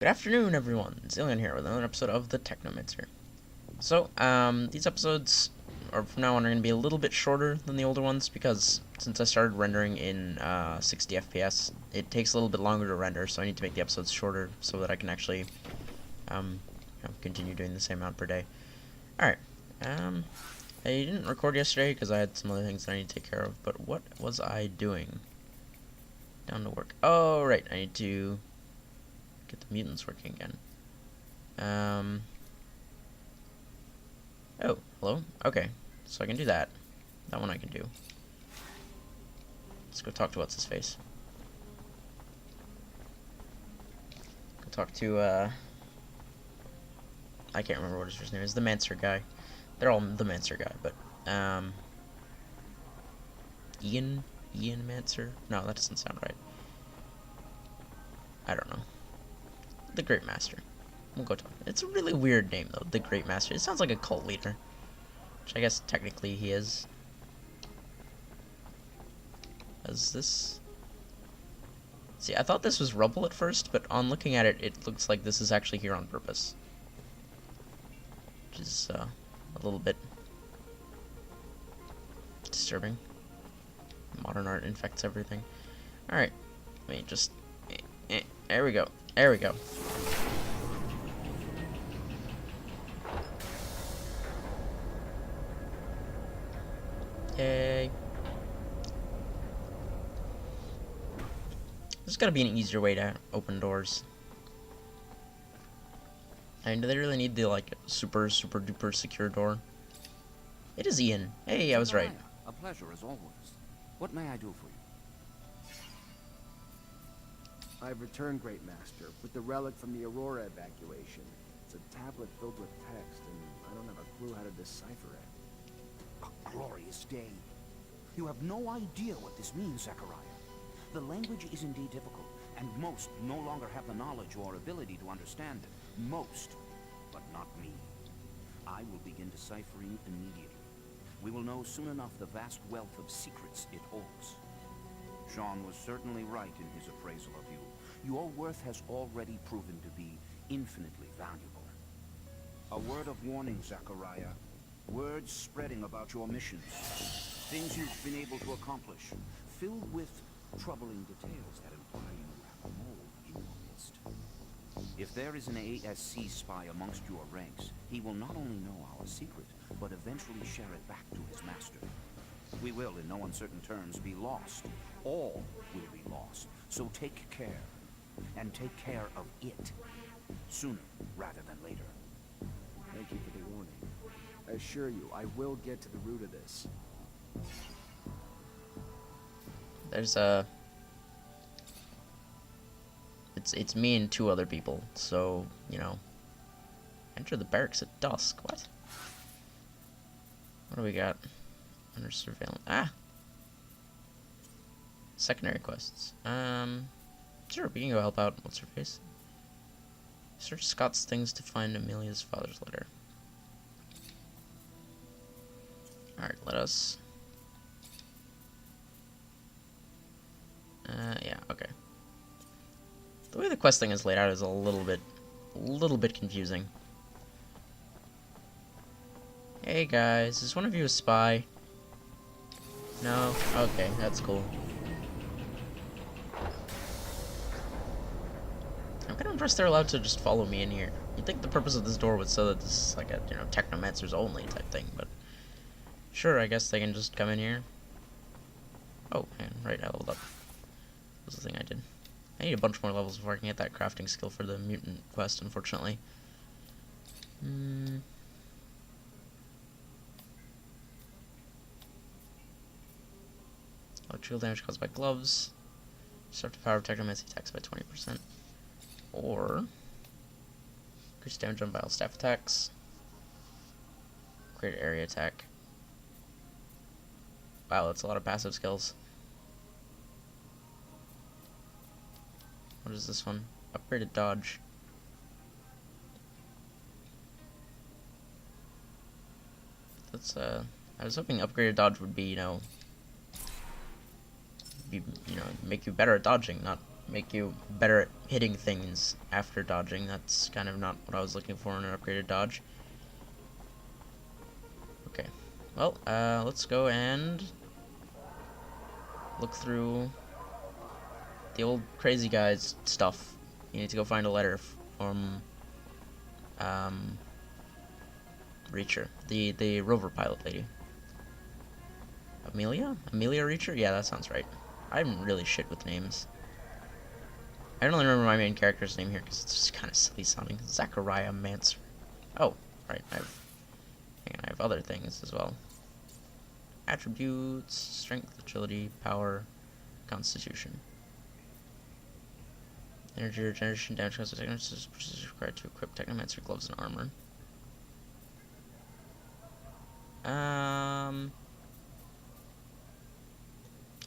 Good afternoon, everyone. Zillion here with another episode of the Technomancer. So, these episodes are from now on are going to be a little bit shorter than the older ones because since I started rendering in 60 FPS, it takes a little bit longer to render, so I need to make the episodes shorter so that I can actually continue doing the same amount per day. Alright, I didn't record yesterday because I had some other things that I need to take care of, but what was I doing? Down to work. Oh, right, I need to get the mutants working again. Oh, hello? Okay, so I can do that. That one I can do. Let's go talk to what's-his-face. Go talk to, I can't remember what his first name is. The Mancer guy. They're all the Mancer guy, but, Ian Mancer? No, that doesn't sound right. I don't know. The Great Master. We'll go talk. It's a really weird name, though. The Great Master. It sounds like a cult leader. Which I guess technically he is. Is this... See, I thought this was rubble at first, but on looking at it, it looks like this is actually here on purpose. Which is, a little bit disturbing. Modern art infects everything. Alright. Let me just... There we go. There we go. Yay. There's gotta be an easier way to open doors. I mean, do they really need the, like, super duper secure door? It is Ian. Hey, I was right. A pleasure as always. What may I do for you? I've returned, Great Master, with the relic from the Aurora evacuation. It's a tablet filled with text, and I don't have a clue how to decipher it. A glorious day. You have no idea what this means, Zachariah. The language is indeed difficult, and most no longer have the knowledge or ability to understand it. Most, but not me. I will begin deciphering immediately. We will know soon enough the vast wealth of secrets it holds. Jean was certainly right in his appraisal of you. Your worth has already proven to be infinitely valuable. A word of warning, Zachariah. Words spreading about your missions. Things you've been able to accomplish. Filled with troubling details that imply you have a mole in your midst. If there is an ASC spy amongst your ranks, he will not only know our secret, but eventually share it back to his master. We will, in no uncertain terms, be lost. All will be lost. So take care. And take care of it. Sooner rather than later. Thank you for the warning. I assure you, I will get to the root of this. There's It's me and two other people, so, you know. Enter the barracks at dusk. What? What do we got? Under surveillance. Ah! Secondary quests. Sure, we can go help out. What's her face? Search Scott's things to find Amelia's father's letter. Alright, let us... yeah, okay. The way the quest thing is laid out is a little bit confusing. Hey guys, is one of you a spy? No? Okay, that's cool. I'm kind of impressed they're allowed to just follow me in here. You'd think the purpose of this door was so that this is like a, you know, Technomancers only type thing, but... Sure, I guess they can just come in here. Oh, man, right, I leveled up. That was the thing I did. I need a bunch more levels before I can get that crafting skill for the mutant quest, unfortunately. Electrical damage caused by gloves. Disruptive power of Technomancer attacks by 20%. Or... increase damage on vile staff attacks. Greater area attack. Wow, that's a lot of passive skills. What is this one? Upgraded dodge. That's, I was hoping upgraded dodge would be, you know, make you better at dodging, not make you better at hitting things after dodging. That's kind of not what I was looking for in an upgraded dodge. Okay. Well, let's go and look through the old crazy guy's stuff. You need to go find a letter from Reacher, the rover pilot lady. Amelia Reacher? Yeah, that sounds right. I'm really shit with names. I don't really remember my main character's name here because it's just kind of silly sounding. Zachariah Mancer. Oh, right. I have other things as well. Attributes: strength, agility, power, constitution. Energy regeneration, damage concentration, which is required to equip Technomancer gloves and armor.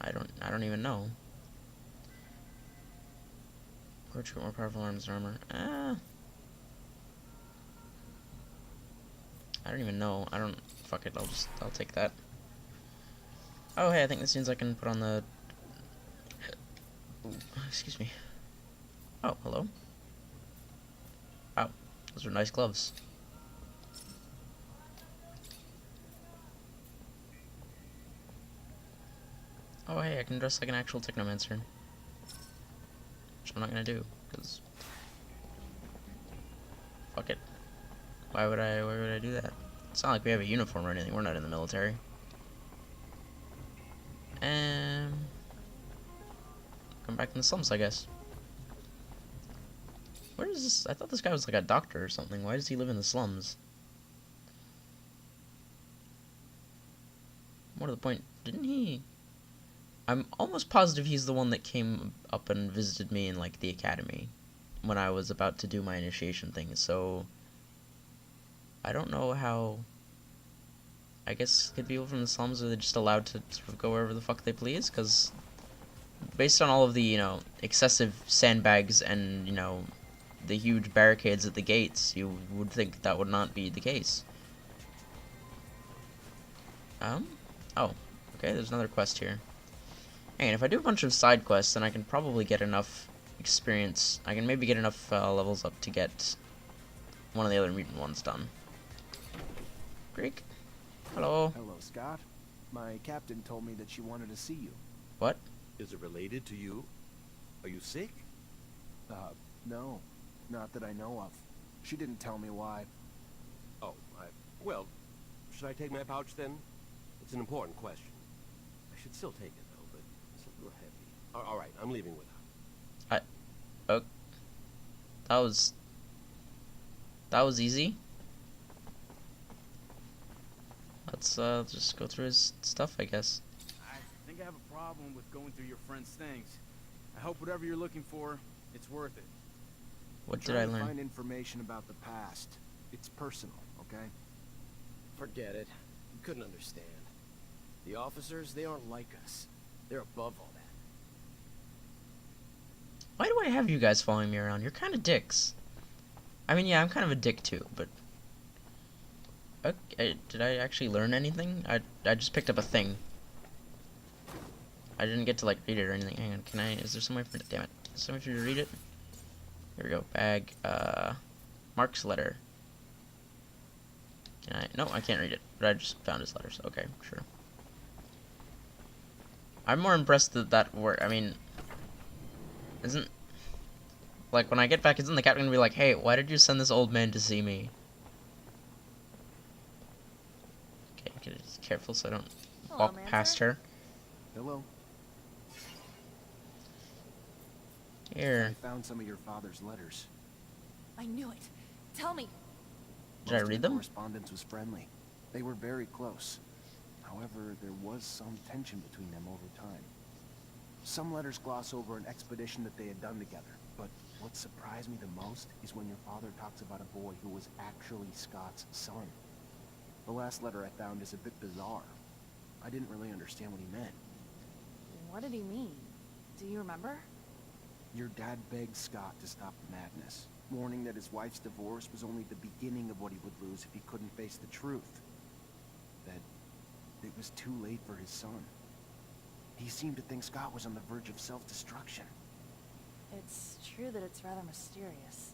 I don't even know. Or to get more powerful arms and armor. I don't even know. Fuck it. I'll take that. Oh, hey, I think this means I can put on the. Ooh, excuse me. Oh, hello. Wow, those are nice gloves. Oh, hey, I can dress like an actual Technomancer. Which I'm not gonna do, because... Fuck it. Why would I do that? It's not like we have a uniform or anything, we're not in the military. And... come back in the slums, I guess. Where is this? I thought this guy was like a doctor or something. Why does he live in the slums? More to the point, didn't he... I'm almost positive he's the one that came up and visited me in, like, the academy when I was about to do my initiation thing, so... I don't know how... I guess people from the slums are just allowed to sort of go wherever the fuck they please, because... based on all of the, you know, excessive sandbags and, you know, the huge barricades at the gates, you would think that would not be the case. Oh, okay, there's another quest here. And if I do a bunch of side quests, then I can probably get enough experience. I can maybe get enough levels up to get one of the other mutant ones done. Greek? Hello? Hello, Scott. My captain told me that she wanted to see you. What? Is it related to you? Are you sick? No. Not that I know of. She didn't tell me why. Oh, well, should I take my pouch then? It's an important question. I should still take it, though, but it's a little heavy. All right, I'm leaving without. Oh. That was easy. Let's just go through his stuff, I guess. I think I have a problem with going through your friend's things. I hope whatever you're looking for, it's worth it. What did I Trying to learn? find information about the past. It's personal, okay? Forget it. You couldn't understand. The officers, they aren't like us. They're above all that. Why do I have you guys following me around? You're kind of dicks. I mean, yeah, I'm kind of a dick too, but... Okay, did I actually learn anything? I just picked up a thing. I didn't get to, like, read it or anything. Hang on, is there some way for... Damn it. Is there some way for you to read it? Here we go. Bag, Mark's letter. No, I can't read it, but I just found his letters. Okay, sure. I'm more impressed that worked. I mean... Isn't... Like, when I get back, isn't the captain gonna be like, hey, why did you send this old man to see me? Okay, get it careful so I don't walk past her. Hello. Here. I found some of your father's letters. I knew it. Tell me. Did I Most of read the them? correspondence was friendly. They were very close. However, there was some tension between them over time. Some letters gloss over an expedition that they had done together, but what surprised me the most is when your father talks about a boy who was actually Scott's son. The last letter I found is a bit bizarre. I didn't really understand what he meant. What did he mean? Do you remember? Your dad begged Scott to stop the madness, warning that his wife's divorce was only the beginning of what he would lose if he couldn't face the truth. That it was too late for his son. He seemed to think Scott was on the verge of self-destruction. It's true that it's rather mysterious.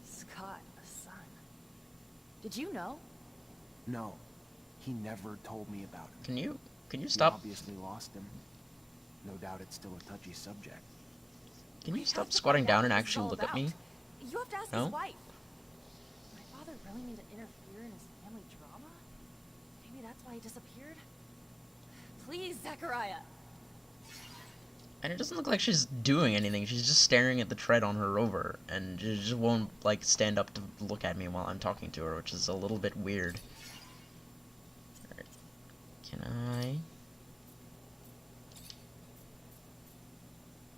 Scott, a son. Did you know? No, he never told me about it. Can you He stop? obviously lost him. No doubt it's still a touchy subject. Can you We stop have to squatting find out down and what this is actually all look at about. me? You have to ask No? his wife. My father really mean to interfere in his family drama? Maybe that's why he disappeared? Please, Zachariah. And it doesn't look like she's doing anything. She's just staring at the tread on her rover, and she just won't, like, stand up to look at me while I'm talking to her, which is a little bit weird. Alright. Can I...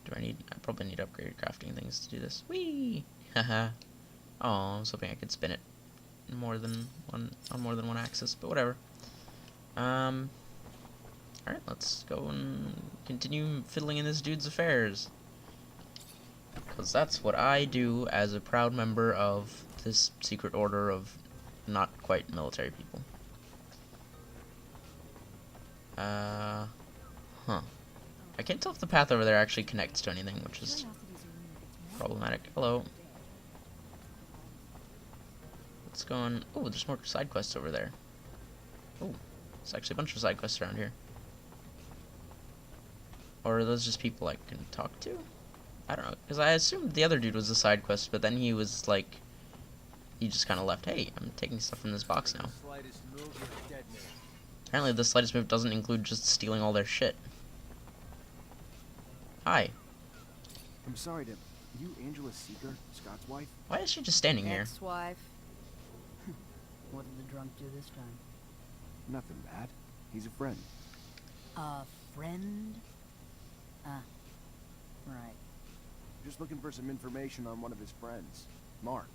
I probably need upgraded crafting things to do this. Whee! Haha. Oh, I was hoping I could spin it on more than one axis, but whatever. Alright, let's go and continue fiddling in this dude's affairs. Because that's what I do as a proud member of this secret order of not quite military people. Huh. I can't tell if the path over there actually connects to anything, which is problematic. Hello. What's going... Oh, there's more side quests over there. Oh, there's actually a bunch of side quests around here. Or are those just people I can talk to? I don't know, because I assumed the other dude was a side quest, but then he was like... He just kind of left. Hey, I'm taking stuff from this box now. Apparently the slightest move doesn't include just stealing all their shit. Hi. I'm sorry, are you Angela Seeker, Scott's wife? Why is she just standing here? Ex-wife. What did the drunk do this time? Nothing bad. He's a friend. A friend? Ah, right. Just looking for some information on one of his friends, Mark,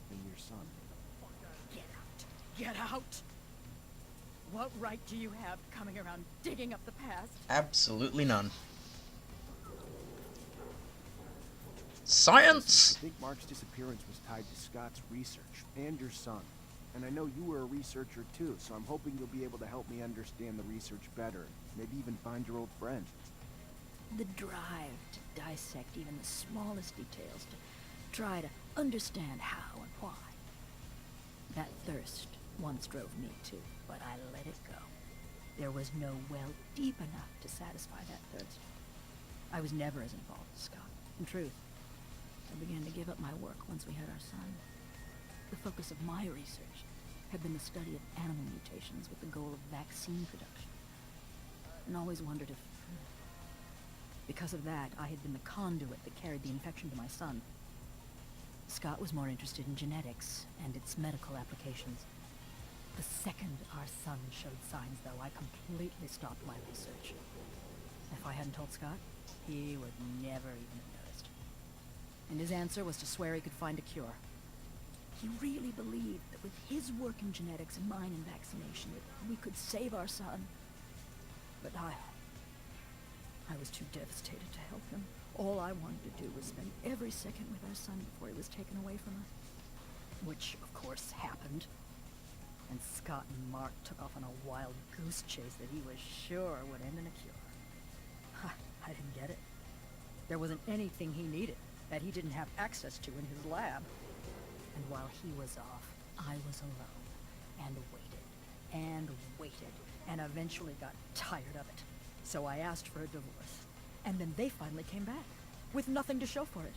and your son. Get out. Get out! What right do you have coming around digging up the past? Absolutely none. I Science! think Mark's disappearance was tied to Scott's research and your son. And I know you were a researcher too, so I'm hoping you'll be able to help me understand the research better. Maybe even find your old friend. The drive to dissect even the smallest details, to try to understand how and why. That thirst once drove me too, but I let it go. There was no well deep enough to satisfy that thirst. I was never as involved as Scott. In truth, I began to give up my work once we had our son. The focus of my research had been the study of animal mutations with the goal of vaccine production. And always wondered if... Because of that, I had been the conduit that carried the infection to my son. Scott was more interested in genetics and its medical applications. The second our son showed signs, though, I completely stopped my research. If I hadn't told Scott, he would never even have noticed. And his answer was to swear he could find a cure. He really believed that with his work in genetics and mine in vaccination, that we could save our son. But I was too devastated to help him. All I wanted to do was spend every second with our son before he was taken away from us. Which, of course, happened. And Scott and Mark took off on a wild goose chase that he was sure would end in a cure. I didn't get it. There wasn't anything he needed that he didn't have access to in his lab. And while he was off, I was alone, and waited, and eventually got tired of it. So I asked for a divorce, and then they finally came back, with nothing to show for it.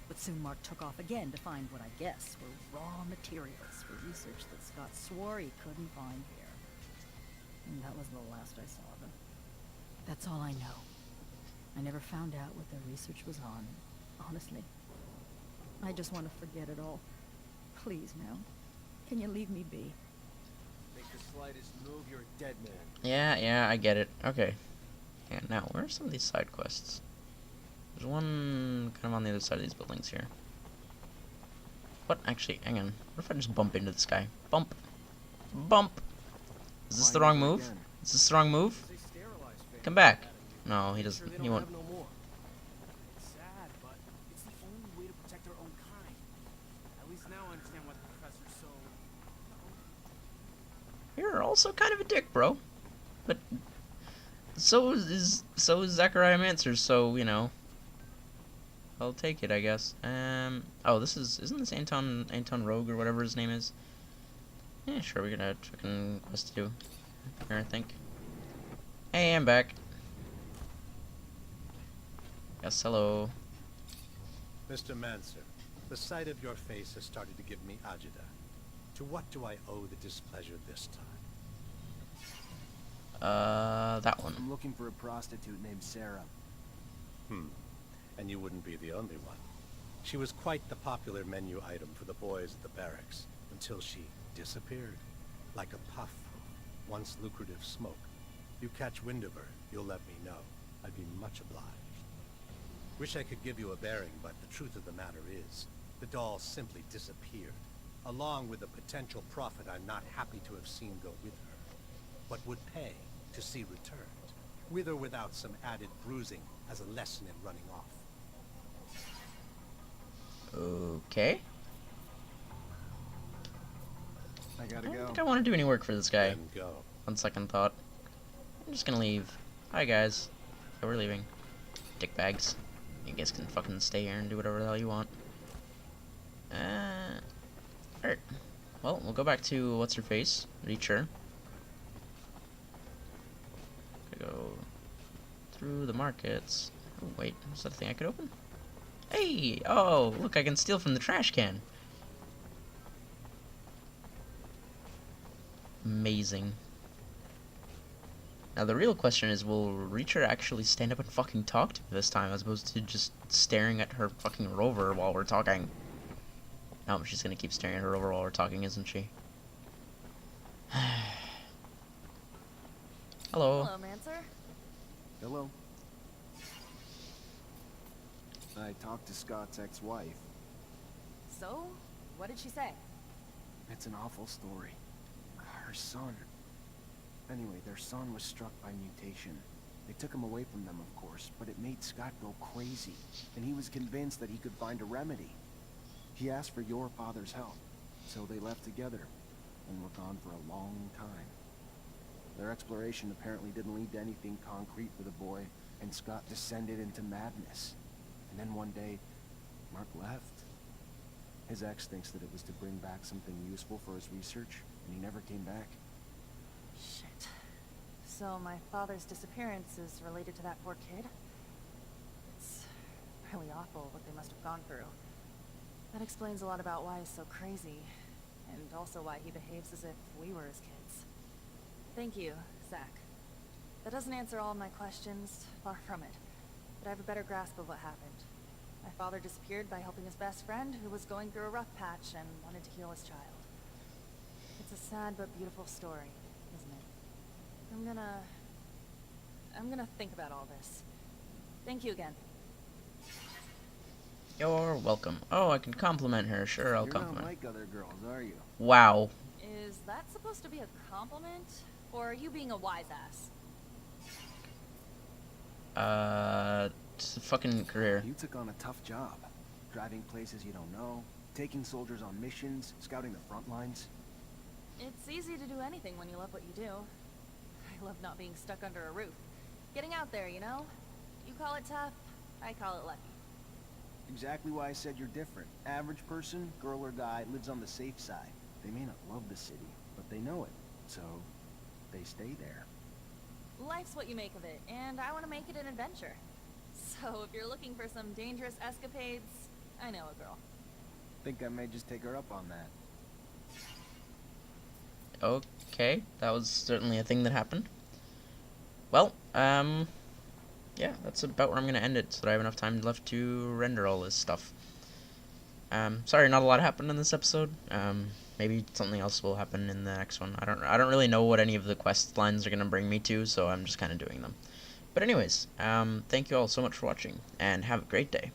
But soon Mark took off again to find what I guess were raw materials for research that Scott swore he couldn't find here. And that was the last I saw of him. That's all I know. I never found out what their research was on, honestly. I just want to forget it all. Please, now. Can you leave me be? Make the slightest move, you're a dead man. Yeah, I get it. Okay. Yeah, now, where are some of these side quests? There's one kind of on the other side of these buildings here. What? Actually, hang on. What if I just bump into this guy? Bump. Bump! Is this the wrong move? Is this the wrong move? Come back. No, he doesn't. He won't. It's sad, but it's the only way to protect our own kind. At least now I understand why the professor's so... You're also kind of a dick, bro. But so is Zachariah Mancer, so, you know. I'll take it, I guess. Oh, isn't this Anton Rogue or whatever his name is? Yeah, sure, we got a fucking quest to do here, I think. Hey, I'm back. Yes, hello. Mr. Mancer, the sight of your face has started to give me agita. To what do I owe the displeasure this time? That one. I'm looking for a prostitute named Sarah. And you wouldn't be the only one. She was quite the popular menu item for the boys at the barracks, until she disappeared. Like a puff of once lucrative smoke. You catch wind of her, you'll let me know. I'd be much obliged. Wish I could give you a bearing, but the truth of the matter is, the doll simply disappeared, along with the potential profit I'm not happy to have seen go with her, but would pay to see returned, with or without some added bruising as a lesson in running off. Okay. I gotta I don't go. think I want to do any work for this guy. Then go. On second thought. I'm just gonna leave. Hi, guys. So we're leaving. Dickbags. You guys can fucking stay here and do whatever the hell you want. Alright. Well, we'll go back to what's-her-face. Reacher. Go through the markets. Oh, wait. Is that a thing I could open? Hey! Oh, look, I can steal from the trash can. Amazing. Now the real question is, will Reacher actually stand up and fucking talk to me this time, as opposed to just staring at her fucking rover while we're talking? No, she's gonna keep staring at her rover while we're talking, isn't she? Hello. Hello, Mancer. Hello. I talked to Scott's ex-wife. So, what did she say? It's an awful story. Her son. Anyway, their son was struck by mutation. They took him away from them, of course, but it made Scott go crazy, and he was convinced that he could find a remedy. He asked for your father's help, so they left together, and were gone for a long time. Their exploration apparently didn't lead to anything concrete for the boy, and Scott descended into madness. And then one day, Mark left. His ex thinks that it was to bring back something useful for his research, and he never came back. Shit. So my father's disappearance is related to that poor kid? It's really awful what they must have gone through. That explains a lot about why he's so crazy, and also why he behaves as if we were his kids. Thank you, Zach. That doesn't answer all of my questions, far from it, but I have a better grasp of what happened. My father disappeared by helping his best friend, who was going through a rough patch and wanted to heal his child. It's a sad but beautiful story, isn't it? I'm gonna think about all this. Thank you again. You're welcome. Oh, I can compliment her. Sure, I'll You're compliment. not like other girls, are you? Wow. Is that supposed to be a compliment? Or are you being a wise ass? It's a fucking career. You took on a tough job. Driving places you don't know, taking soldiers on missions, scouting the front lines. It's easy to do anything when you love what you do. I love not being stuck under a roof. Getting out there, you know? You call it tough, I call it lucky. Exactly why I said you're different. Average person, girl or guy, lives on the safe side. They may not love the city, but they know it. So, they stay there. Life's what you make of it, and I want to make it an adventure. So if you're looking for some dangerous escapades, I know a girl. Think I may just take her up on that. Okay, that was certainly a thing that happened. Well, yeah, that's about where I'm gonna end it, so that I have enough time left to render all this stuff. Sorry, not a lot happened in this episode. Maybe something else will happen in the next one. I don't really know what any of the quest lines are gonna bring me to, so I'm just kind of doing them. But anyways, thank you all so much for watching, and have a great day.